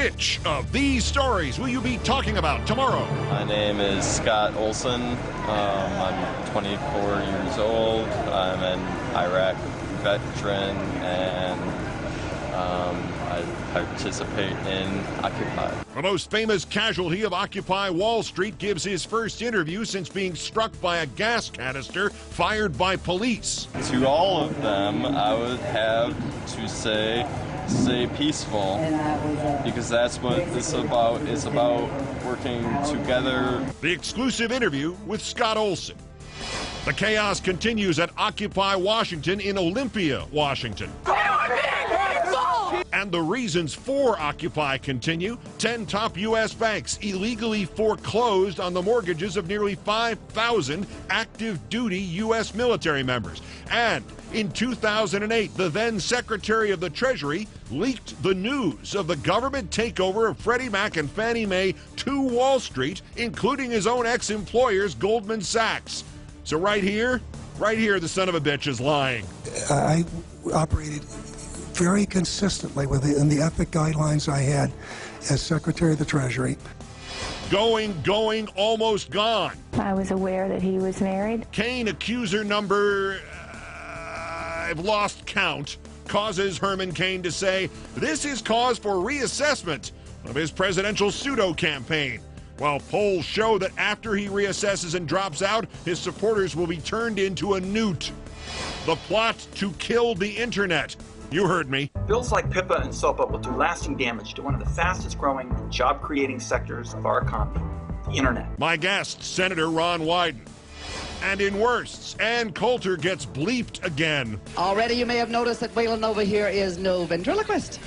Which of these stories will you be talking about tomorrow? My name is Scott Olsen. I'm 24 years old. I'm an Iraq veteran, and I participate in Occupy. The most famous casualty of Occupy Wall Street gives his first interview since being struck by a gas canister fired by police. To all of them, I would have to say stay peaceful, because that's what it's about. It's about working together. The exclusive interview with Scott Olsen. The chaos continues at Occupy Washington in Olympia, Washington. And the reasons for Occupy continue. 10 top U.S. banks illegally foreclosed on the mortgages of nearly 5,000 active duty U.S. military members. And in 2008, the then Secretary of the Treasury leaked the news of the government takeover of Freddie Mac and Fannie Mae to Wall Street, including his own ex-employers, Goldman Sachs. So right here, the son of a bitch is lying. I operated very consistently within the ethic guidelines I had as Secretary of the Treasury. Going, almost gone. I was aware that he was married. Kane accuser number, I've lost count, causes Herman Cain to say this is cause for reassessment of his presidential pseudo-campaign. While polls show that after he reassesses and drops out, his supporters will be turned into a newt. The plot to kill the internet. You heard me. Bills like PIPA and SOPA will do lasting damage to one of the fastest growing and job-creating sectors of our economy, the internet. My guest, Senator Ron Wyden. And in worsts, Ann Coulter gets bleeped again. Already you may have noticed that Waylon over here is no ventriloquist.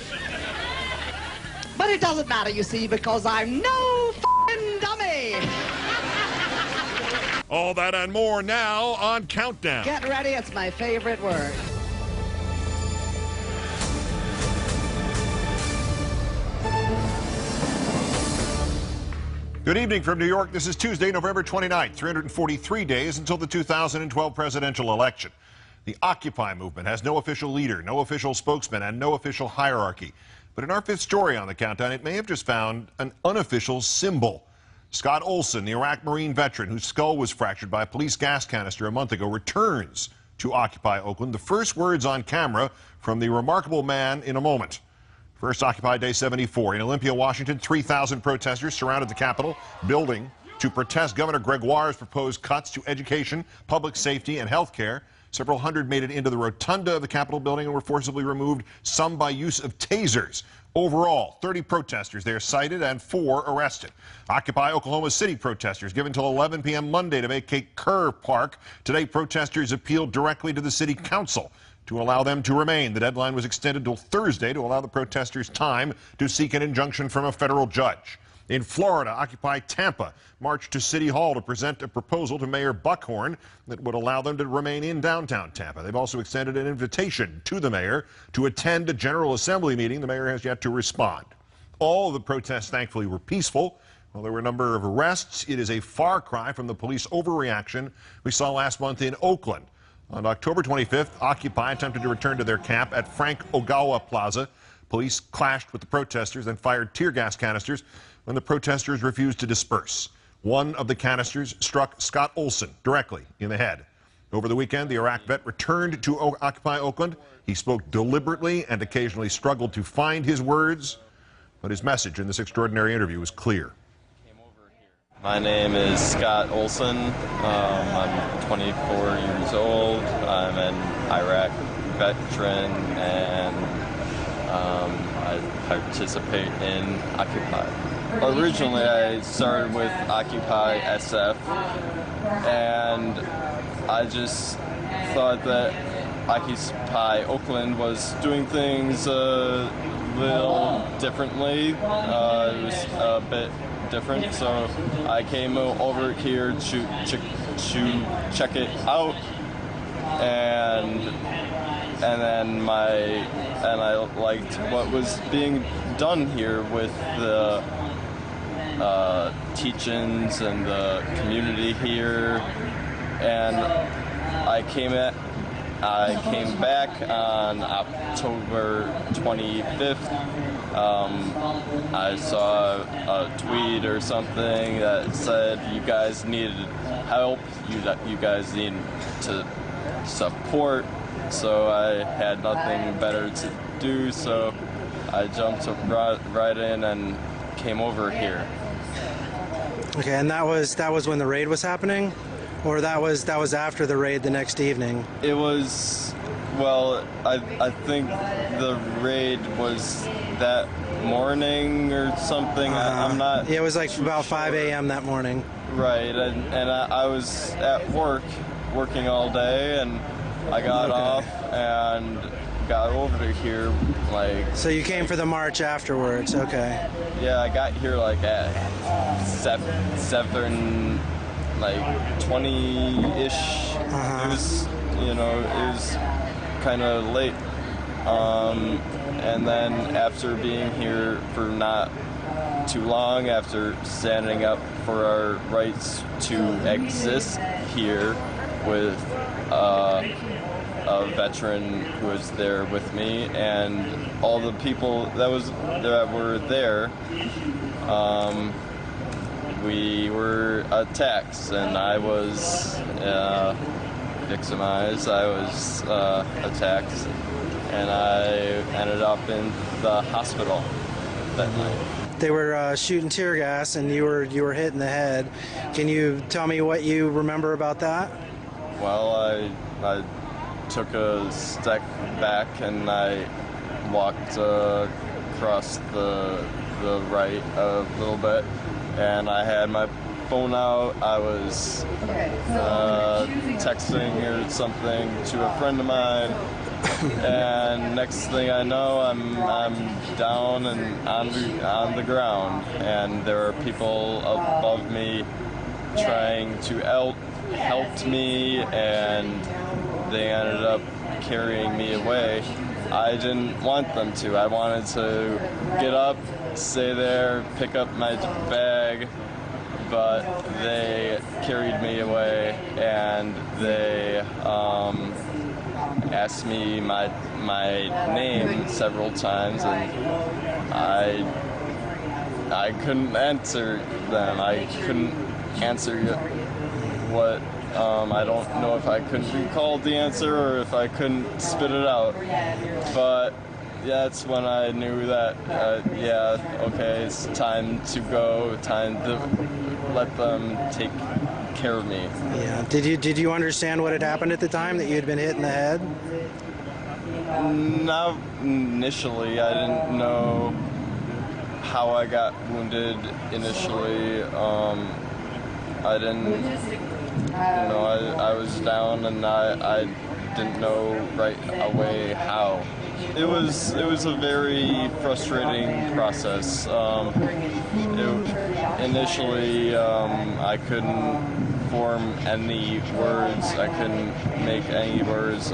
But it doesn't matter, you see, because I'm no f***ing dummy. All that and more now on Countdown. Get ready, it's my favorite word. Good evening from New York. This is Tuesday, November 29th, 343 days until the 2012 presidential election. The Occupy movement has no official leader, no official spokesman, and no official hierarchy. But in our fifth story on the Countdown, it may have just found an unofficial symbol. Scott Olsen, the Iraq Marine veteran whose skull was fractured by a police gas canister a month ago, returns to Occupy Oakland. The first words on camera from the remarkable man in a moment. First Occupy Day 74. In Olympia, Washington, 3,000 protesters surrounded the Capitol building to protest Governor Gregoire's proposed cuts to education, public safety, and health care. Several hundred made it into the rotunda of the Capitol building and were forcibly removed, some by use of tasers. Overall, 30 protesters there cited and 4 arrested. Occupy Oklahoma City protesters given till 11 p.m. Monday to vacate Kerr Park. Today, protesters appealed directly to the city council to allow them to remain. The deadline was extended till Thursday to allow the protesters time to seek an injunction from a federal judge. In Florida, Occupy Tampa marched to City Hall to present a proposal to Mayor Buckhorn that would allow them to remain in downtown Tampa. They've also extended an invitation to the mayor to attend a General Assembly meeting. The mayor has yet to respond. All of the protests, thankfully, were peaceful. While there were a number of arrests, it is a far cry from the police overreaction we saw last month in Oakland. On October 25th, Occupy attempted to return to their camp at Frank Ogawa Plaza. Police clashed with the protesters and fired tear gas canisters when the protesters refused to disperse. One of the canisters struck Scott Olsen directly in the head. Over the weekend, the Iraq vet returned to Occupy Oakland. He spoke deliberately and occasionally struggled to find his words, but his message in this extraordinary interview was clear. My name is Scott Olsen. I'm 24 years old. I'm an Iraq veteran, and I participate in Occupy. Originally, I started with Occupy SF, and I just thought that Occupy Oakland was doing things a little differently. It was a bit different, so I came over here to check it out, and then I liked what was being done here with the teach-ins and the community here, and I came I came back on October 25th. I saw a tweet or something that said you guys needed help, you guys need to support, so I had nothing better to do, so I jumped right in and came over here. Okay, and that was when the raid was happening? Or that was after the raid the next evening? It was, well, I think the raid was that morning or something. I'm not. Yeah, it was like too about sure. 5 a.m. that morning. Right, and I was at working all day, and I got off and got over to here like. So you came for the march afterwards, okay? Yeah, I got here like at 7, like 20-ish. It was, it was kind of late. And then after being here for not too long, after standing up for our rights to exist here with a veteran who was there with me and all the people that were there, we were attacked, and I was victimized. I was attacked, and I ended up in the hospital that night. They were shooting tear gas, and you were hit in the head. Can you tell me what you remember about that? Well, I took a step back and I walked across the right a little bit, and I had my phone out. I was texting or something to a friend of mine, and next thing I know, I'm down and on the ground, and there are people above me trying to help me, and they ended up carrying me away. I didn't want them to. I wanted to get up, stay there, pick up my bag, but they carried me away, and they asked me my name several times, and I couldn't answer them. I couldn't answer what. I don't know if I couldn't recall the answer or if I couldn't spit it out. But yeah, that's when I knew that, okay, it's time to go, time to let them take care of me. Yeah. Did you understand what had happened at the time, that you had been hit in the head? Not initially. I didn't know how I got wounded initially. I didn't. I was down, and I didn't know right away how. It was a very frustrating process. Initially, I couldn't form any words. I couldn't make any words.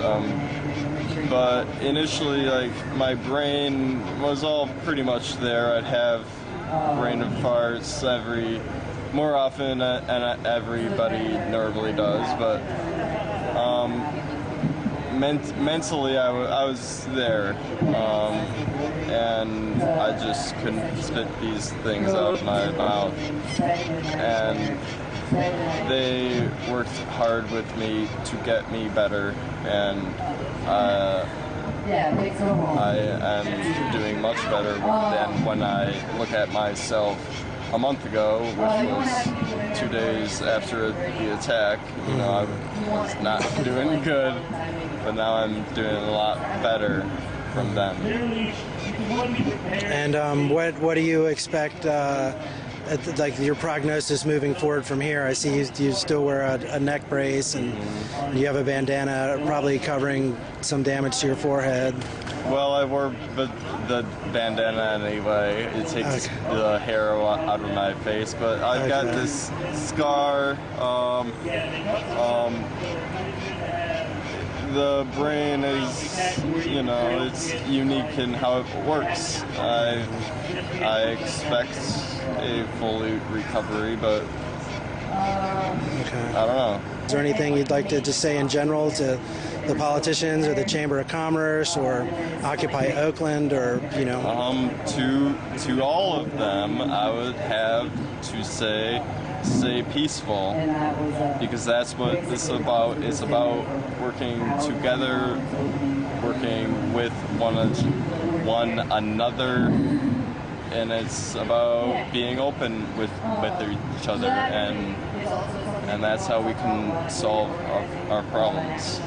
But initially, like, my brain was all pretty much there. I'd have brain farts more often than everybody normally does, but mentally I was there, and I just couldn't spit these things out of my mouth, and they worked hard with me to get me better, and I am doing much better than when I look at myself a month ago, which was 2 days after the attack. I was not doing good, but now I'm doing a lot better from them. And what do you expect, like your prognosis moving forward from here? I see you still wear a neck brace, and you have a bandana probably covering some damage to your forehead. Well, I wore the bandana anyway. It takes the hair out of my face, but I've got this scar. The brain is, it's unique in how it works. I expect a full recovery, but I don't know. Is there anything you'd like to just say in general to the politicians or the Chamber of Commerce or Occupy Oakland or, you know? To all of them, I would have to say peaceful, because that's what this is about. It's about working together, working with one another, and it's about being open with each other, and that's how we can solve our problems.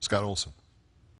Scott Olsen.